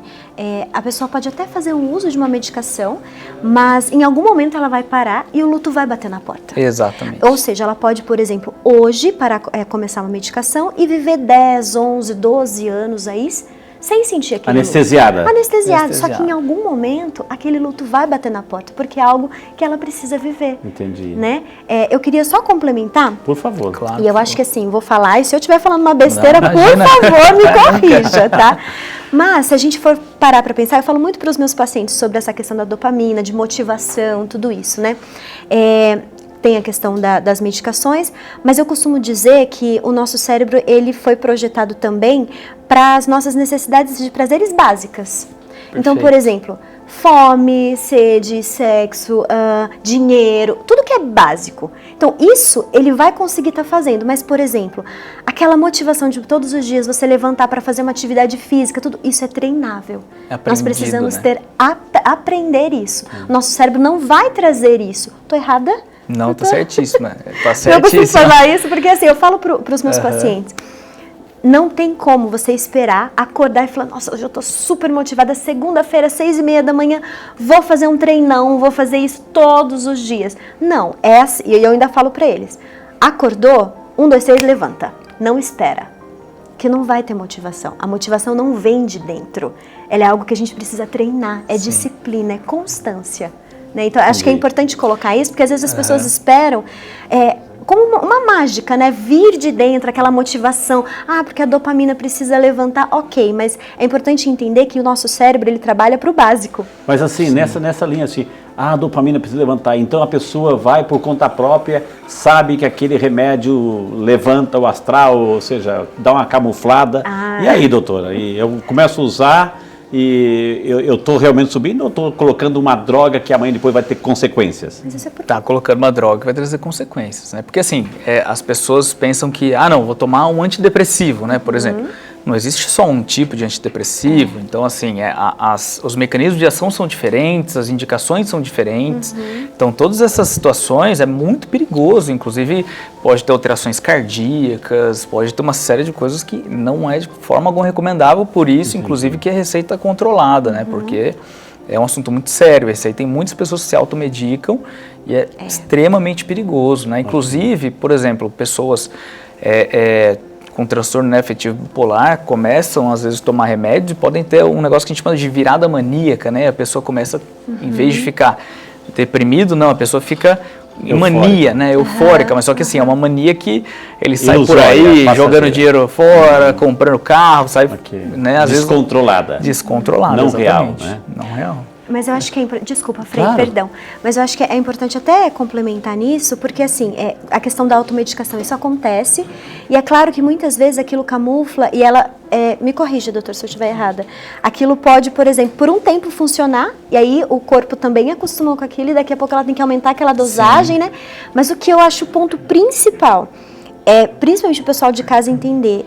a pessoa pode até fazer o uso de uma medicação, mas em algum momento ela vai parar e o luto vai bater na porta.
Exatamente.
Ou seja, ela pode, por exemplo, hoje parar, começar uma medicação e viver 10, 11, 12 anos aí sem sentir aquele
anestesiada.
luto. Anestesiada. Só que em algum momento aquele luto vai bater na porta, porque é algo que ela precisa viver.
Entendi.
Né? Eu queria só complementar.
Por favor.
Claro. E eu acho que assim, vou falar, e se eu estiver falando uma besteira, por favor, me corrija, tá? Mas se a gente for parar para pensar, eu falo muito para os meus pacientes sobre essa questão da dopamina, de motivação, tudo isso, né? Tem a questão das medicações, mas eu costumo dizer que o nosso cérebro ele foi projetado também para as nossas necessidades de prazeres básicas. Perfeito. Então, por exemplo, fome, sede, sexo, dinheiro, tudo que é básico. Então, isso ele vai conseguir estar fazendo, mas, por exemplo, aquela motivação de todos os dias você levantar para fazer uma atividade física, tudo isso é treinável. Nós precisamos aprender isso. Nosso cérebro não vai trazer isso. Estou errada?
Não, tá certíssima. Tá certíssima.
Eu preciso falar isso porque assim, eu falo para os meus pacientes, não tem como você esperar acordar e falar, nossa, hoje eu tô super motivada, segunda-feira, 6:30 da manhã, vou fazer um treinão, vou fazer isso todos os dias. Não, assim, e eu ainda falo para eles, acordou, 1, 2, 3, levanta, não espera, que não vai ter motivação. A motivação não vem de dentro, ela é algo que a gente precisa treinar, é disciplina, é constância. Então, acho que é importante colocar isso, porque às vezes as pessoas esperam, como uma mágica, né? Vir de dentro, aquela motivação. Porque a dopamina precisa levantar, ok, mas é importante entender que o nosso cérebro, ele trabalha para o básico.
Mas assim, nessa linha assim, a dopamina precisa levantar, então a pessoa vai por conta própria, sabe que aquele remédio levanta o astral, ou seja, dá uma camuflada. E aí, doutora? E eu começo a usar... E eu estou realmente subindo ou estou colocando uma droga que amanhã depois vai ter consequências?
Tá colocando uma droga que vai trazer consequências, né? Porque assim, as pessoas pensam que, não, vou tomar um antidepressivo, né, por exemplo. Não existe só um tipo de antidepressivo, então assim, os mecanismos de ação são diferentes, as indicações são diferentes, então todas essas situações é muito perigoso, inclusive pode ter alterações cardíacas, pode ter uma série de coisas que não é de forma alguma recomendável, por isso inclusive que é receita controlada, né, porque é um assunto muito sério, esse aí tem muitas pessoas que se automedicam e é extremamente perigoso, né, inclusive, por exemplo, pessoas... com transtorno afetivo bipolar, começam às vezes a tomar remédio e podem ter um negócio que a gente chama de virada maníaca, né? A pessoa começa, em vez de ficar deprimido, não, a pessoa fica em mania, né? Eufórica, mas só que assim, é uma mania que ele sai por aí jogando dinheiro fora, comprando carro, sai, né? Às
descontrolada.
Descontrolada,
não
exatamente.
Real, né?
Não real.
Mas eu acho que desculpa, Frei, perdão, mas eu acho que é importante até complementar nisso, porque assim, a questão da automedicação, isso acontece, e é claro que muitas vezes aquilo camufla, e ela, me corrija, doutor, se eu estiver errada, aquilo pode, por exemplo, por um tempo funcionar, e aí o corpo também acostumou com aquilo, e daqui a pouco ela tem que aumentar aquela dosagem, né? Mas o que eu acho o ponto principal, principalmente o pessoal de casa entender,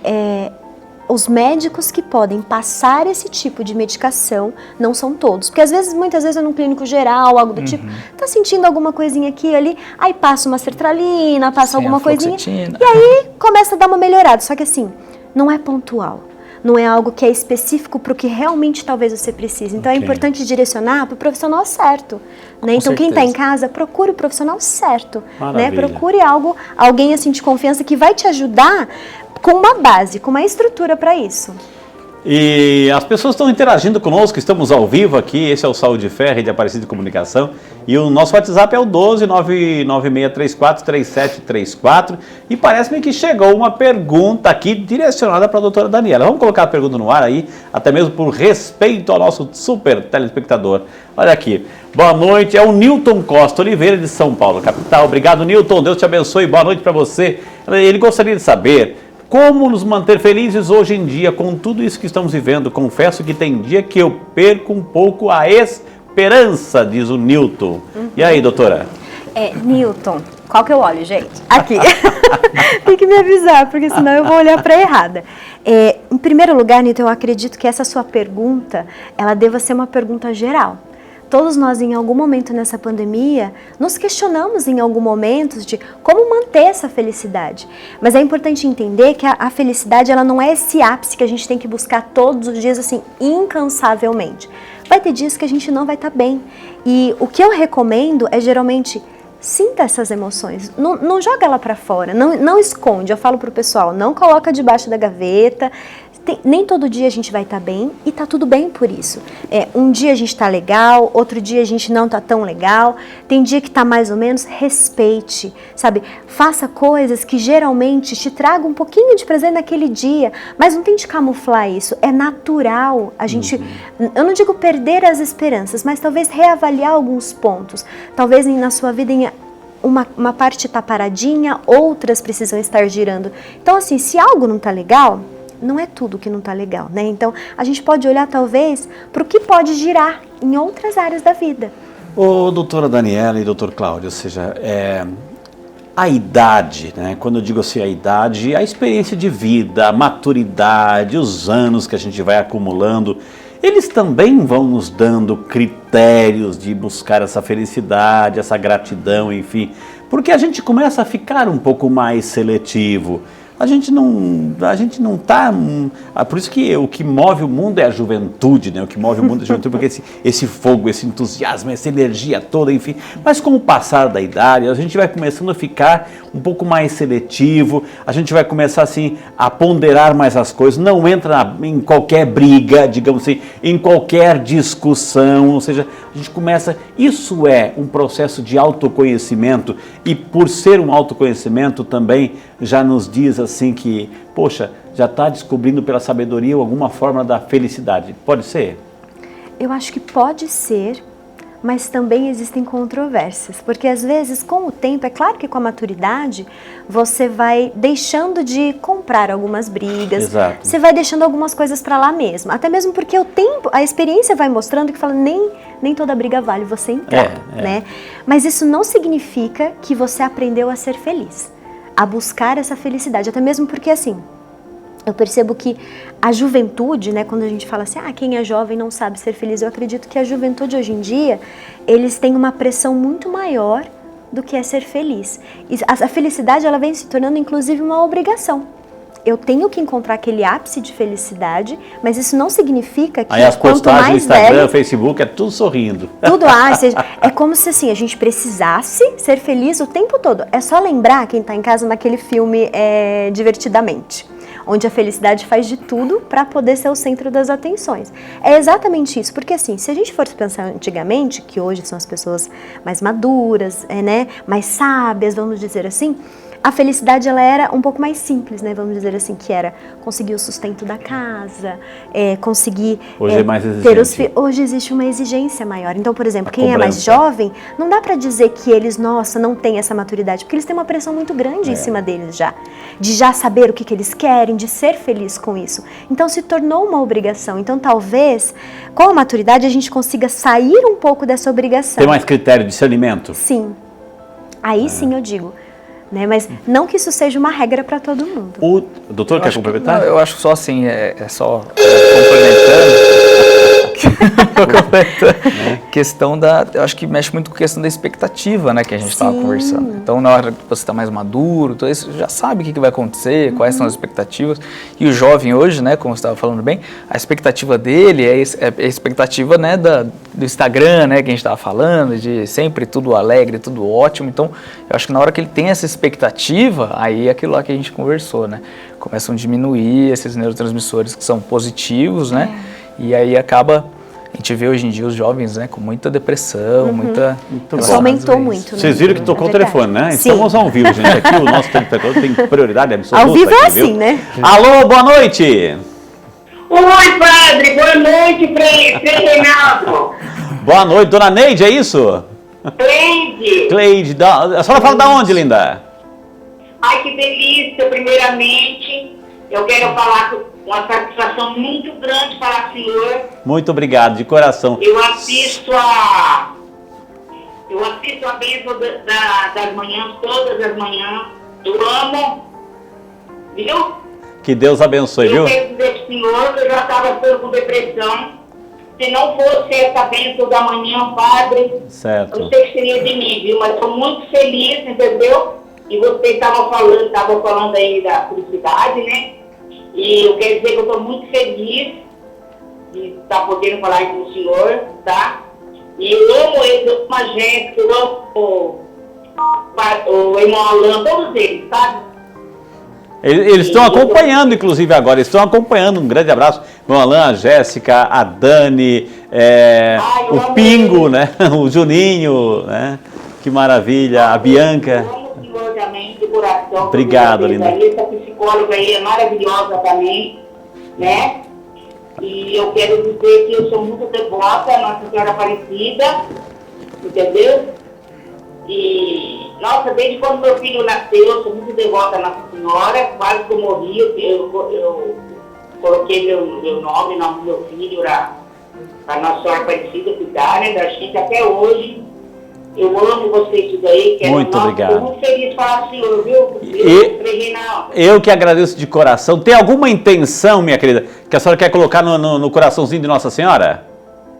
os médicos que podem passar esse tipo de medicação não são todos. Porque muitas vezes é num clínico geral, algo do tipo, tá sentindo alguma coisinha aqui e ali, aí passa uma sertralina, passa alguma coisinha, e aí começa a dar uma melhorada. Só que assim, não é pontual. Não é algo que é específico para o que realmente talvez você precise. Então é importante direcionar para o profissional certo. Né? Então quem está em casa, procure o profissional certo. Né? Procure alguém assim de confiança que vai te ajudar com uma base, com uma estrutura para isso.
E as pessoas estão interagindo conosco, estamos ao vivo aqui, esse é o Saúde e Fé, Rede Aparecida de Comunicação, e o nosso WhatsApp é o 12996343734, e parece-me que chegou uma pergunta aqui direcionada para a doutora Daniela. Vamos colocar a pergunta no ar aí, até mesmo por respeito ao nosso super telespectador. Olha aqui, boa noite, é o Newton Costa Oliveira de São Paulo, capital. Obrigado, Newton, Deus te abençoe, boa noite para você. Ele gostaria de saber como nos manter felizes hoje em dia com tudo isso que estamos vivendo. Confesso que tem dia que eu perco um pouco a esperança, diz o Newton. E aí, doutora?
Newton, qual que eu olho, gente? Aqui. Tem que me avisar, porque senão eu vou olhar para errada. Em primeiro lugar, Newton, eu acredito que essa sua pergunta, ela deva ser uma pergunta geral. Todos nós, em algum momento nessa pandemia, nos questionamos em algum momento de como manter essa felicidade. Mas é importante entender que a felicidade, ela não é esse ápice que a gente tem que buscar todos os dias, assim, incansavelmente. Vai ter dias que a gente não vai estar bem. E o que eu recomendo é, geralmente, sinta essas emoções. Não joga ela para fora, não esconde. Eu falo pro pessoal, não coloca debaixo da gaveta. Nem todo dia a gente vai estar bem e tá tudo bem por isso. Um dia a gente tá legal, outro dia a gente não tá tão legal, tem dia que tá mais ou menos, respeite, sabe? Faça coisas que geralmente te tragam um pouquinho de prazer naquele dia, mas não tente camuflar isso, é natural a gente, eu não digo perder as esperanças, mas talvez reavaliar alguns pontos, talvez na sua vida uma parte tá paradinha, outras precisam estar girando. Então assim, se algo não tá legal, não é tudo que não está legal, né? Então, a gente pode olhar, talvez, para o que pode girar em outras áreas da vida.
Ô, doutora Daniela e doutor Cláudio, ou seja, a idade, né? Quando eu digo assim, a idade, a experiência de vida, a maturidade, os anos que a gente vai acumulando, eles também vão nos dando critérios de buscar essa felicidade, essa gratidão, enfim, porque a gente começa a ficar um pouco mais seletivo. A gente não está... Por isso que o que move o mundo é a juventude, né? O que move o mundo é a juventude, porque esse fogo, esse entusiasmo, essa energia toda, enfim. Mas com o passar da idade, a gente vai começando a ficar um pouco mais seletivo, a gente vai começar assim a ponderar mais as coisas, não entra em qualquer briga, digamos assim, em qualquer discussão, ou seja, a gente começa... Isso é um processo de autoconhecimento e por ser um autoconhecimento também já nos diz assim que, poxa, já está descobrindo pela sabedoria alguma forma da felicidade. Pode ser?
Eu acho que pode ser, mas também existem controvérsias, porque às vezes com o tempo, é claro que com a maturidade, você vai deixando de comprar algumas brigas,
Exato.
Você vai deixando algumas coisas para lá mesmo, até mesmo porque o tempo, a experiência vai mostrando que fala, nem toda briga vale você entrar, né? Mas isso não significa que você aprendeu a ser feliz, a buscar essa felicidade, até mesmo porque assim, eu percebo que a juventude, né, quando a gente fala assim, quem é jovem não sabe ser feliz, eu acredito que a juventude hoje em dia, eles têm uma pressão muito maior do que é ser feliz. E a felicidade, ela vem se tornando inclusive uma obrigação. Eu tenho que encontrar aquele ápice de felicidade, mas isso não significa que
aí as postagens no Instagram,
velho,
Facebook, é tudo sorrindo.
Tudo, é como se assim, a gente precisasse ser feliz o tempo todo. É só lembrar quem está em casa naquele filme Divertidamente, onde a felicidade faz de tudo para poder ser o centro das atenções. É exatamente isso, porque assim, se a gente for pensar antigamente, que hoje são as pessoas mais maduras, né, mais sábias, vamos dizer assim, a felicidade ela era um pouco mais simples, né? Vamos dizer assim, que era conseguir o sustento da casa, conseguir
hoje é mais
ter os filhos. Hoje existe uma exigência maior. Então, por exemplo, quem é mais jovem, não dá para dizer que eles, nossa, não têm essa maturidade, porque eles têm uma pressão muito grande em cima deles já, de já saber o que eles querem, de ser feliz com isso. Então, se tornou uma obrigação. Então, talvez, com a maturidade, a gente consiga sair um pouco dessa obrigação.
Tem mais critério de discernimento?
Sim. Aí sim eu digo, né? Mas não que isso seja uma regra para todo mundo.
O doutor quer complementar?
Eu acho só assim, só complementando. Questão eu acho que mexe muito com a questão da expectativa, né, que a gente estava conversando. Então, na hora que você está mais maduro, tudo isso, já sabe o que vai acontecer, quais são as expectativas. E o jovem hoje, né, como você estava falando bem, a expectativa dele é a expectativa, né, do Instagram, né, que a gente estava falando, de sempre tudo alegre, tudo ótimo. Então, eu acho que na hora que ele tem essa expectativa, aí é aquilo lá que a gente conversou, né, começam a diminuir esses neurotransmissores que são positivos, né, e aí acaba... A gente vê hoje em dia os jovens, né, com muita depressão, muita...
Isso aumentou muito, né?
Vocês viram que tocou o telefone, né?
Sim.
Estamos ao vivo, gente. Aqui o nosso telefone tem prioridade absoluta.
Ao vivo é
aqui,
assim,
viu?
né?
Alô, boa noite!
Oi, padre, boa noite, Frei Reinaldo.
Boa noite, dona Neide, é isso?
Cleide.
Cleide, a senhora fala da onde, linda?
Ai, que delícia, primeiramente. Eu quero falar com uma satisfação muito grande para o senhor.
Muito obrigado, de coração.
Eu assisto a bênção das manhãs, todas as manhãs. Eu amo, viu?
Que Deus abençoe,
Eu
viu?
quero dizer para o senhor que eu já estava com depressão. Se não fosse essa bênção da manhã, padre,
Certo.
eu não sei o que seria de mim, viu? Mas estou muito feliz, entendeu? E você estava falando aí da felicidade, né? E eu quero dizer que eu estou muito feliz de estar podendo falar com o senhor, tá? E eu amo eles, eu amo a Jéssica, eu amo o irmão Alain, todos eles, sabe?
Eles estão acompanhando, inclusive, agora. Eles estão acompanhando. Um grande abraço. O Alain, a Jéssica, a Dani, o Pingo, né? O Juninho, né? Que maravilha. A Bianca.
Eu amo o senhor também, de coração.
Obrigado, linda.
Essa psicóloga aí é maravilhosa também, né? E eu quero dizer que eu sou muito devota à Nossa Senhora Aparecida, entendeu? E, nossa, desde quando meu filho nasceu, eu sou muito devota à Nossa Senhora, quase que eu morri, eu coloquei meu nome, o nome do meu filho, para Nossa Senhora Aparecida cuidar, né, da gente até hoje. Eu amo vocês tudo aí.
Muito obrigado.
Estou muito feliz de falar com o senhor, viu?
Eu que agradeço de coração. Tem alguma intenção, minha querida, que a senhora quer colocar no coraçãozinho de Nossa Senhora?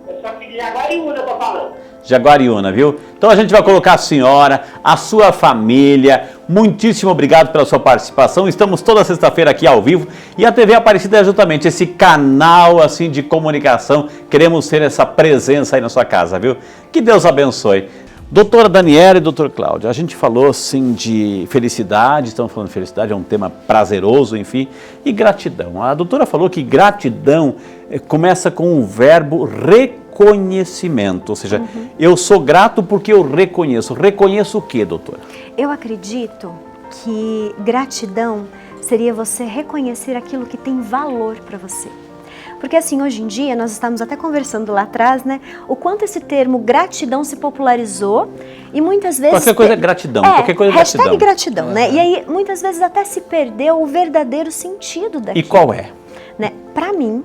Eu só filho de Jaguariúna, eu tô falando.
Jaguariúna, viu? Então a gente vai colocar a senhora, a sua família. Muitíssimo obrigado pela sua participação. Estamos toda sexta-feira aqui ao vivo e a TV Aparecida é justamente esse canal assim de comunicação. Queremos ter essa presença aí na sua casa, viu? Que Deus abençoe. Doutora Daniela e doutor Cláudio, a gente falou assim de felicidade, estamos falando de felicidade, é um tema prazeroso, enfim, e gratidão. A doutora falou que gratidão começa com o verbo reconhecimento, ou seja, eu sou grato porque eu reconheço. Reconheço o quê, doutora?
Eu acredito que gratidão seria você reconhecer aquilo que tem valor para você. Porque assim, hoje em dia, nós estamos até conversando lá atrás, né? O quanto esse termo gratidão se popularizou e muitas vezes...
Qualquer coisa é gratidão, qualquer coisa é gratidão.
Hashtag gratidão, né? E aí, muitas vezes até se perdeu o verdadeiro sentido daquilo.
E qual é?
Né? Para mim,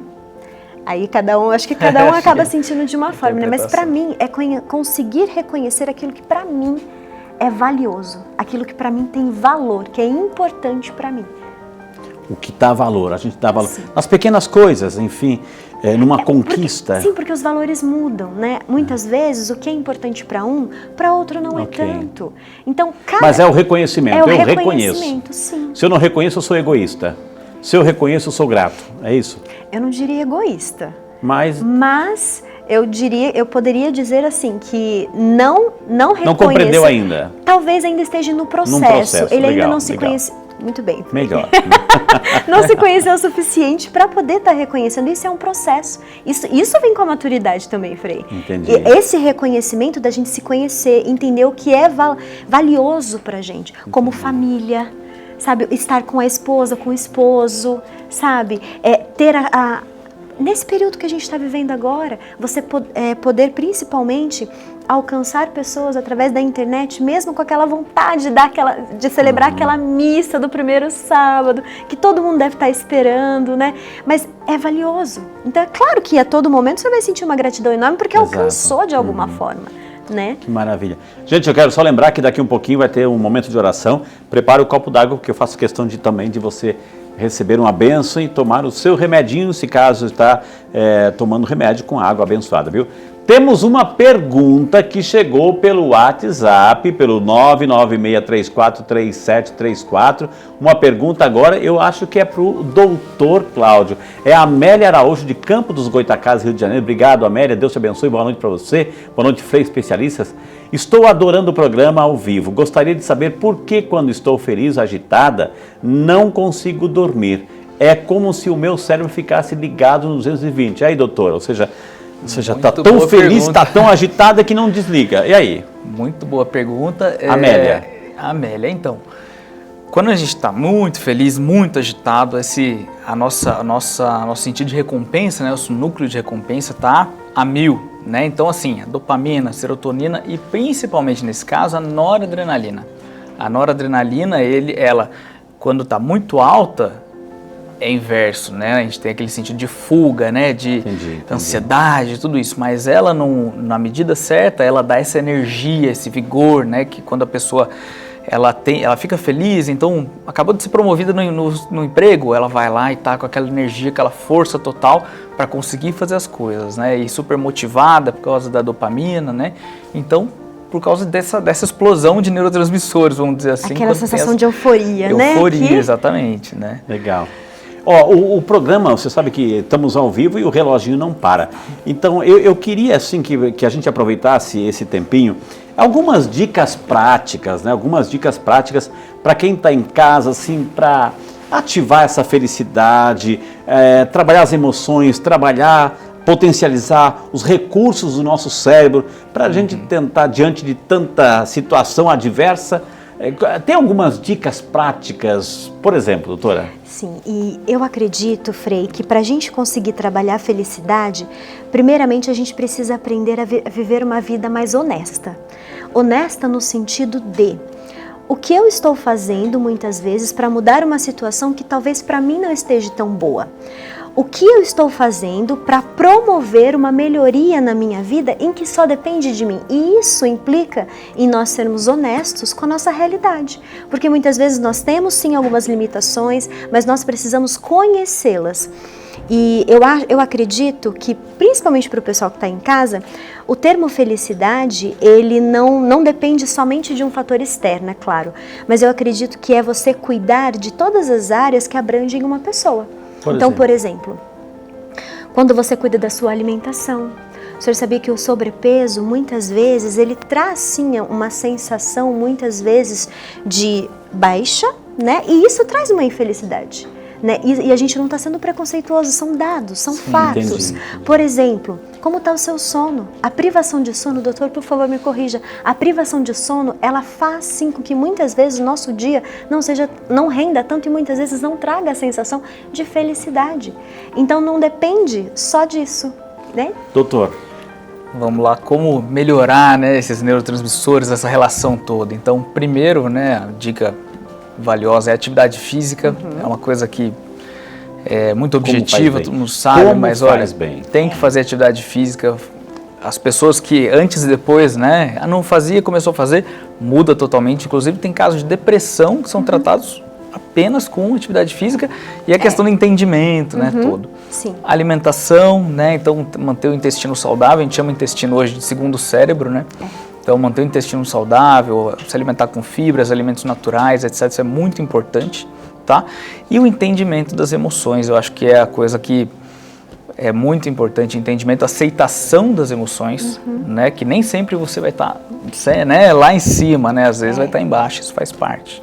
aí acho que cada um acaba sentindo de uma forma, né? Mas para mim é conseguir reconhecer aquilo que para mim é valioso, aquilo que para mim tem valor, que é importante para mim.
O que dá valor, a gente dá valor. Sim. Nas pequenas coisas, enfim, numa conquista.
Sim, porque os valores mudam, né? Muitas vezes o que é importante para um, para outro não é tanto. Então,
mas é o reconhecimento, eu reconheço.
Sim.
Se eu não reconheço, eu sou egoísta. Se eu reconheço, eu sou grato. É isso?
Eu não diria egoísta.
Mas
eu poderia dizer assim que não reconhecer.
Não compreendeu ainda.
Talvez ainda esteja no processo. Ele ainda não se conhece. Muito bem.
Melhor.
Não se conheceu o suficiente para poder estar reconhecendo. Isso é um processo. Isso vem com a maturidade também, Frei.
Entendi.
E esse reconhecimento da gente se conhecer, entender o que é valioso pra gente, como família, sabe? Estar com a esposa, com o esposo, sabe? Ter nesse período que a gente está vivendo agora, você poder principalmente alcançar pessoas através da internet, mesmo com aquela vontade de celebrar aquela missa do primeiro sábado, que todo mundo deve estar esperando, né? Mas é valioso. Então é claro que a todo momento você vai sentir uma gratidão enorme, porque alcançou de alguma forma, né?
Que maravilha. Gente, eu quero só lembrar que daqui um pouquinho vai ter um momento de oração. Prepare o copo d'água, porque eu faço questão também de você receber uma bênção e tomar o seu remedinho, se caso está tomando remédio com água abençoada, viu? Temos uma pergunta que chegou pelo WhatsApp, pelo 996343734. Uma pergunta agora, eu acho que é para o doutor Cláudio. É a Amélia Araújo, de Campo dos Goitacazes, Rio de Janeiro. Obrigado, Amélia. Deus te abençoe. Boa noite para você. Boa noite, Frei Especialistas. Estou adorando o programa ao vivo. Gostaria de saber por que, quando estou feliz, agitada, não consigo dormir. É como se o meu cérebro ficasse ligado no 220. E aí, doutor? Ou seja, você já está tão feliz, está tão agitada que não desliga. E aí?
Muito boa pergunta.
Amélia.
Amélia, então, quando a gente está muito feliz, muito agitado, nosso sentido de recompensa, né, nosso núcleo de recompensa está a 1000, né? Então, assim, a dopamina, a serotonina e principalmente nesse caso a noradrenalina. A noradrenalina, ela quando está muito alta, é inverso, né? A gente tem aquele sentido de fuga, né? De ansiedade, tudo isso. Mas ela, na medida certa, ela dá essa energia, esse vigor, né? Que quando a pessoa ela fica feliz, então acabou de ser promovida no emprego, ela vai lá e tá com aquela energia, aquela força total para conseguir fazer as coisas, né? E super motivada por causa da dopamina, né? Então, por causa dessa explosão de neurotransmissores, vamos dizer assim.
Aquela sensação de euforia, né?
Euforia, exatamente, né?
Legal. O programa, você sabe que estamos ao vivo e o reloginho não para. Então, eu queria, assim, que a gente aproveitasse esse tempinho, algumas dicas práticas, né? Algumas dicas práticas para quem está em casa, assim, para ativar essa felicidade, trabalhar as emoções, potencializar os recursos do nosso cérebro, para a gente tentar, diante de tanta situação adversa. Tem algumas dicas práticas, por exemplo, doutora?
Sim, e eu acredito, Frei, que para a gente conseguir trabalhar a felicidade, primeiramente a gente precisa aprender a viver uma vida mais honesta. Honesta no sentido de o que eu estou fazendo muitas vezes para mudar uma situação que talvez para mim não esteja tão boa. O que eu estou fazendo para promover uma melhoria na minha vida em que só depende de mim? E isso implica em nós sermos honestos com a nossa realidade. Porque muitas vezes nós temos sim algumas limitações, mas nós precisamos conhecê-las. E eu acredito que, principalmente para o pessoal que está em casa, o termo felicidade, ele não depende somente de um fator externo, é claro. Mas eu acredito que é você cuidar de todas as áreas que abrangem uma pessoa. Por exemplo, quando você cuida da sua alimentação, o senhor sabia que o sobrepeso, muitas vezes, ele traz sim uma sensação, muitas vezes, de baixa, né? E isso traz uma infelicidade, né? E a gente não está sendo preconceituoso, são dados, são fatos.
Entendi. Por
exemplo, como está o seu sono? A privação de sono, doutor, por favor, me corrija. A privação de sono, ela faz sim com que muitas vezes o nosso dia não renda tanto e muitas vezes não traga a sensação de felicidade. Então não depende só disso, né?
Doutor.
Vamos lá, como melhorar, né, esses neurotransmissores, essa relação toda. Então, primeiro, né, a dica valiosa é a atividade física. É uma coisa que é muito objetiva, todo mundo sabe, mas olha, tem que fazer atividade física. As pessoas que antes e depois, né, não fazia, começou a fazer, muda totalmente. Inclusive tem casos de depressão que são tratados apenas com atividade física e a questão do entendimento, né, todo.
Sim.
Alimentação, né, então manter o intestino saudável, a gente chama o intestino hoje de segundo cérebro, né. Então manter o intestino saudável, se alimentar com fibras, alimentos naturais, etc, isso é muito importante. Tá? E o entendimento das emoções, eu acho que é a coisa que é muito importante, entendimento, aceitação das emoções, né? Que nem sempre você vai estar, né, lá em cima, né? Às vezes vai estar embaixo, isso faz parte.